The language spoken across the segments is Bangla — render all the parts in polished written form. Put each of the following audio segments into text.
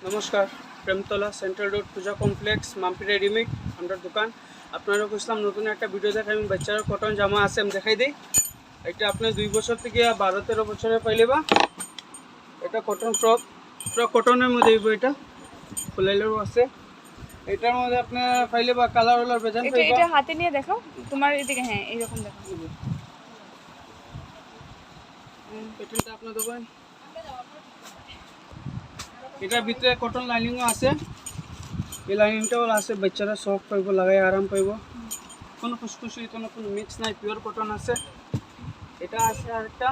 নমস্কার, প্রেমতলা সেন্ট্রাল রোড পূজা কমপ্লেক্স মাম্পি রেডিমেড আমরা দোকান। আপনারা বুঝলাম নতুন একটা ভিডিও দেখাই। আমি বাচ্চারা কটন জামা আছে আমি দেখাই দিই। এটা আপনার 2 বছর থেকে 12-13 বছরের পাইলেবা। এটা কটন ফ্রক, পুরো কটনের মধ্যে এটা ফুলাইলেও আছে। এটার মধ্যে আপনার পাইলেবা কালার ওলার বেজান পাইবা। এটা হাতে নিয়ে দেখাও তোমার এদিকে। হ্যাঁ, এইরকম দেখাও। এটা আপনার দেখবেন, এটার ভিতরে কটন লাইনিংও আছে। এই লাইনিংটাও আছে, বাচ্চারা সফট পাইব, লাগাই আরাম পাইব। কোনো খুশখুশি কোনো মিক্স নাই, পিওর কটন আছে। এটা আছে আরেকটা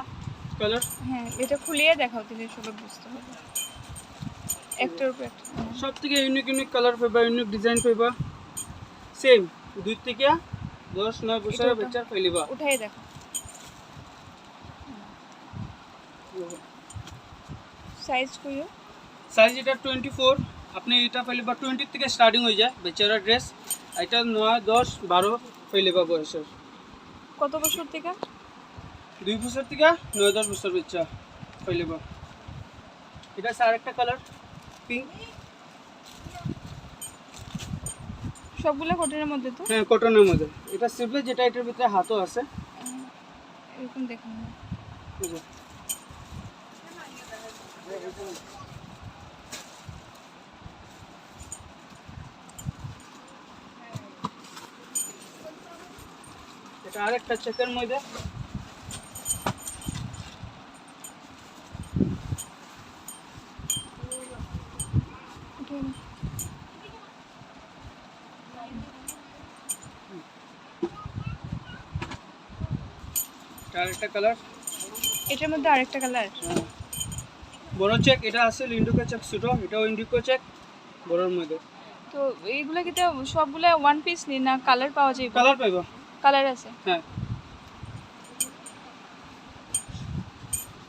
কালার। হ্যাঁ, এটা খুলিয়ে দেখাও দিলে সবাই বুঝতে পারবে। একটার উপর একটা সব থেকে ইউনিক কালার পাইবা, ইউনিক ডিজাইন পাইবা। সেম 2 থেকে 10-9 বছরের বাচ্চার পাইলিবা। উঠাই দেখো। সাইজ কইও। সাইজ এটা 24। আপনি এটা পাইলিবা 20 থেকে স্টার্টিং হয়ে যায় বাচ্চারা ড্রেস। এটা 9, 10, 12 পাইলিবা বয়সের। কত বছর থেকে? 2 বছর থেকে 9-10 বছর বাচ্চা পাইলিবা। এটা আছে আরেকটা কালার পিঙ্ক। সবগুলো কটনের মধ্যে তো? হ্যাঁ, কটনের মধ্যে। এটা সিম্পল, যেটা এটার ভিতরে হাতও আছে। এরকম দেখুন। এটা আরেকটা চেকের মধ্যে। আরেকটা কালার। এটার মধ্যে আরেকটা কালার। বড় চেক এটা আছে, ইন্ডিগো চেক ছোট, এটাও ইন্ডিগো চেক বড়র মধ্যে। তো এইগুলা কি সবগুলা ওয়ান পিস নি না কালার পাওয়া যায়? কালার পাইবা। কালার আছে। হ্যাঁ,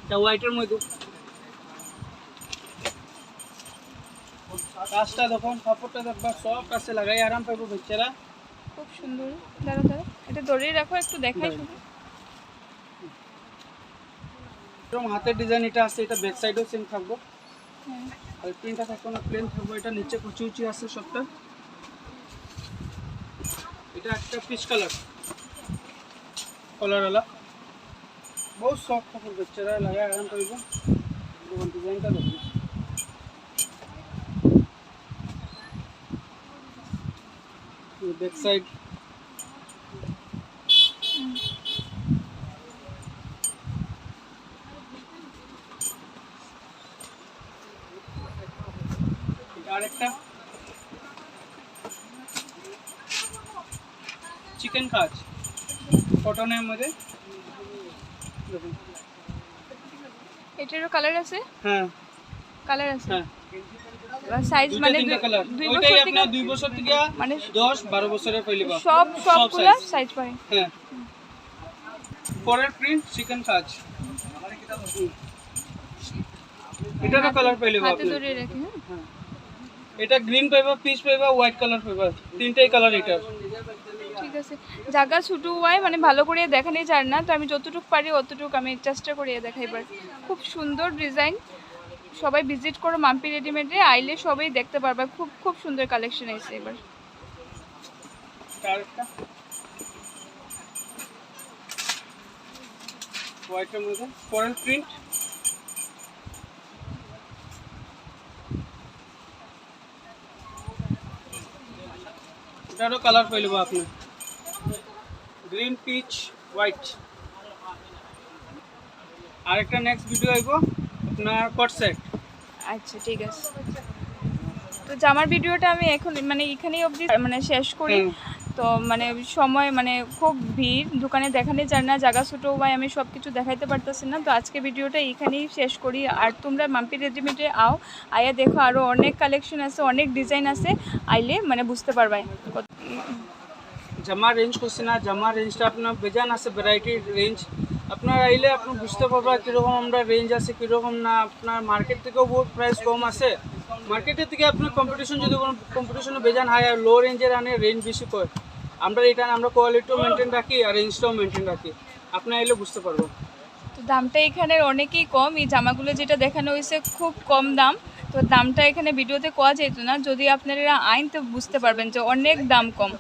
এটা হোয়াইটের মধ্যে। কাজটা দেখুন, কাপড়টা দেখবা সফট আছে, লাগাই আরাম পাইবো বাচ্চারা। খুব সুন্দর। দাঁড়াও দাঁড়াও, এটা ধরেই রাখো, একটু দেখাই শুধু। এরকম হাতের ডিজাইন এটা আছে, এটা ব্যাক সাইডেও সেম থাকবো। হ্যাঁ, আর প্রিন্টটা থাকবো না, প্লেন থাকবো। এটা নিচে কুচি উঁচি আছে সবটা। এটা একটা পিচ কালার, কলারওয়ালা, বহুত সফট কাপড়, বাচ্চারা লাগাই আরাম পাইবো। দেখুন ডিজাইনটা দেখুন। ব্যাক সাইড আরেকটা চিকেন কাজ কটনের মধ্যে দেখুন। এটারও কালার আছে। হ্যাঁ, কালার আছে। হ্যাঁ, সাইজ মানে 2-3টা কালার। 2 ওইটাই বছর থেকে আপনার 2 বছর থেকে মানে 10-12 বছরের পাইলিবা। সবগুলা সাইজ পাই। হ্যাঁ, পরের প্রিন্ট চিকেন কাজ। এটারও কালার পাইলিবা হাতে আপনি। ধরে রাখি। হ্যাঁ, এটা গ্রিন পাইবা, পিচ পাইবা, হোয়াইট কালার পাইবা। তিনটাই কালার এটার। ঠিক আছে। জায়গা ছোটো হয় মানে ভালো করে দেখানি যায় না, তো আমি যতটুকু পারি অতটুকু আমি চেষ্টা করি দেখাইবার। খুব সুন্দর ডিজাইন। সবাই ভিজিট করো মাম্পি রেডিমেডে, আইলে সবাই দেখতে পারবে। খুব খুব সুন্দর কালেকশন আছে এবার। আরেকটা হোয়াইটের মধ্যে ফরেন প্রিন্ট। এটারও কালার পাইলব আপনি, গ্রিন, পিচ, হোয়াইট। আরেকটা নেক্সট ভিডিও আইব আপনার কট সেট। আচ্ছা, ঠিক আছে। তো জামার ভিডিওটা আমি এখন মানে এখানেই অবধি মানে শেষ করি। তো মানে সময় মানে খুব ভিড়, দোকানে দেখানো যায় না, জায়গা ছোটো হয়, আমি সব কিছু দেখাইতে পারতেছি না। তো আজকে ভিডিওটা এখানেই শেষ করি। আর তোমরা মাম্পি রেডিমেডে আয়া দেখো, আরও অনেক কালেকশন আছে, অনেক ডিজাইন আছে, আইলে মানে বুঝতে পারবাই। জামার রেঞ্জ করছি না, জামার রেঞ্জটা আপনার বেজান আছে, ভ্যারাইটির রেঞ্জ। আপনার আইলে আপনি বুঝতে পারবেন কীরকম আমরা রেঞ্জ আছে, কীরকম না। আপনার মার্কেট থেকেও বহুত প্রাইস কম আছে। মার্কেটের থেকে আপনার কম্পিটিশন যদি কোনো কম্পিটিশনে বেজান হাই আর লো রেঞ্জের আনে, রেঞ্জ বেশি কয়। আমরা এটা আমরা কোয়ালিটিও মেনটেন রাখি আর রেঞ্জটাও মেনটেন রাখি। আপনি আইলে বুঝতে পারবেন। তো দামটা এখানের অনেকই কম। এই জামাগুলো যেটা দেখানো হয়েছে খুব কম দাম, তো দামটা এখানে ভিডিওতে কোয়া যেত না, যদি আপনারা আইন তো বুঝতে পারবেন যে অনেক দাম কম।